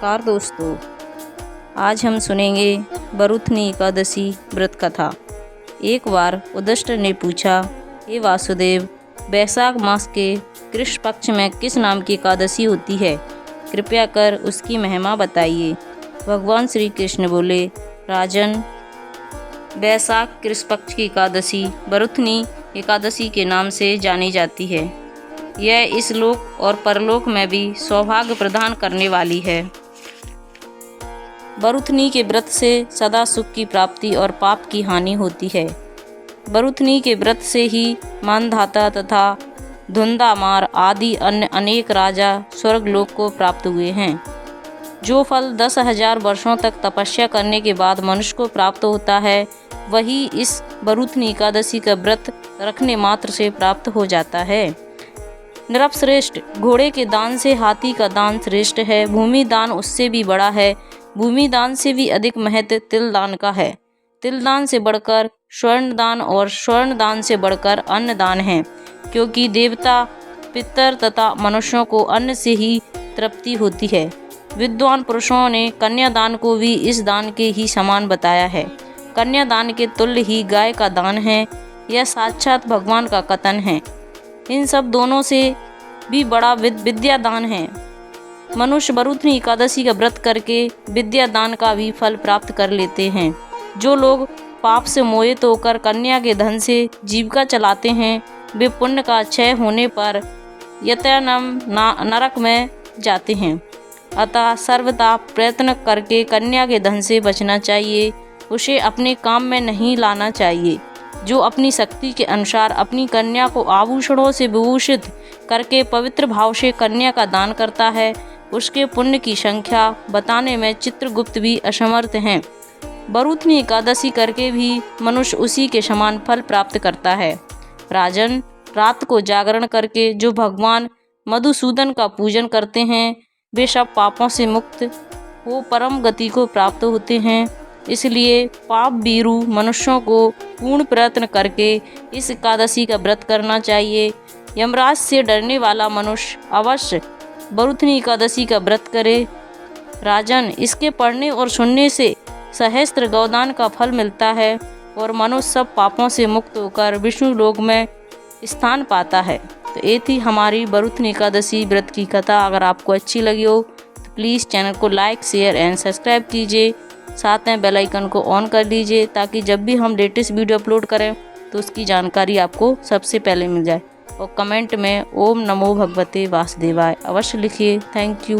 नमस्कार दोस्तों, आज हम सुनेंगे बरुथनी एकादशी व्रत कथा। एक बार युधिष्ठिर ने पूछा, हे वासुदेव, वैशाख मास के कृष्ण पक्ष में किस नाम की एकादशी होती है? कृपया कर उसकी महिमा बताइए। भगवान श्री कृष्ण बोले, राजन, वैशाख कृष्ण पक्ष की एकादशी बरुथनी एकादशी के नाम से जानी जाती है। यह इस लोक और परलोक में भी सौभाग्य प्रदान करने वाली है। बरुथनी के व्रत से सदा सुख की प्राप्ति और पाप की हानि होती है। बरुथनी के व्रत से ही मानधाता तथा धुंधामार आदि अन्य अनेक राजा स्वर्गलोक को प्राप्त हुए हैं। जो फल 10,000 वर्षों तक तपस्या करने के बाद मनुष्य को प्राप्त होता है, वही इस बरुथनी एकादशी का व्रत रखने मात्र से प्राप्त हो जाता है। नृपश्रेष्ठ, घोड़े के दान से हाथी का दान श्रेष्ठ है। भूमि दान उससे भी बड़ा है। भूमि दान से भी अधिक महत्व तिल दान का है। तिल दान से बढ़कर स्वर्ण दान और स्वर्ण दान से बढ़कर अन्न दान है, क्योंकि देवता, पितर तथा मनुष्यों को अन्न से ही तृप्ति होती है। विद्वान पुरुषों ने कन्यादान को भी इस दान के ही समान बताया है। कन्यादान के तुल्य ही गाय का दान है। यह साक्षात भगवान का कथन है। इन सब दोनों से भी बड़ा विद्या दान है। मनुष्य बरुथनी एकादशी का व्रत करके विद्या दान का भी फल प्राप्त कर लेते हैं। जो लोग पाप से मोहित होकर कन्या के धन से जीविका चलाते हैं, वे पुण्य का क्षय होने पर यतनम नरक में जाते हैं। अतः सर्वदा प्रयत्न करके कन्या के धन से बचना चाहिए। उसे अपने काम में नहीं लाना चाहिए। जो अपनी शक्ति के अनुसार अपनी कन्या को आभूषणों से विभूषित करके पवित्र भाव से कन्या का दान करता है, उसके पुण्य की संख्या बताने में चित्रगुप्त भी असमर्थ हैं। बरुथनी एकादशी करके भी मनुष्य उसी के समान फल प्राप्त करता है। राजन, रात को जागरण करके जो भगवान मधुसूदन का पूजन करते हैं, वे सब पापों से मुक्त हो परम गति को प्राप्त होते हैं। इसलिए पाप भीरु मनुष्यों को पूर्ण प्रयत्न करके इस एकादशी का व्रत करना चाहिए। यमराज से डरने वाला मनुष्य अवश्य बरुथनी एकादशी का व्रत करे। राजन, इसके पढ़ने और सुनने से सहस्त्र गौदान का फल मिलता है और मनुष्य सब पापों से मुक्त होकर विष्णु लोक में स्थान पाता है। तो ये थी हमारी बरुथनी एकादशी व्रत की कथा। अगर आपको अच्छी लगी हो तो प्लीज़ चैनल को लाइक, शेयर एंड सब्सक्राइब कीजिए। साथ में बेल आइकन को ऑन कर लीजिए, ताकि जब भी हम लेटेस्ट वीडियो अपलोड करें तो उसकी जानकारी आपको सबसे पहले मिल जाए। और कमेंट में ओम नमो भगवते वासुदेवाय अवश्य लिखिए। Thank you.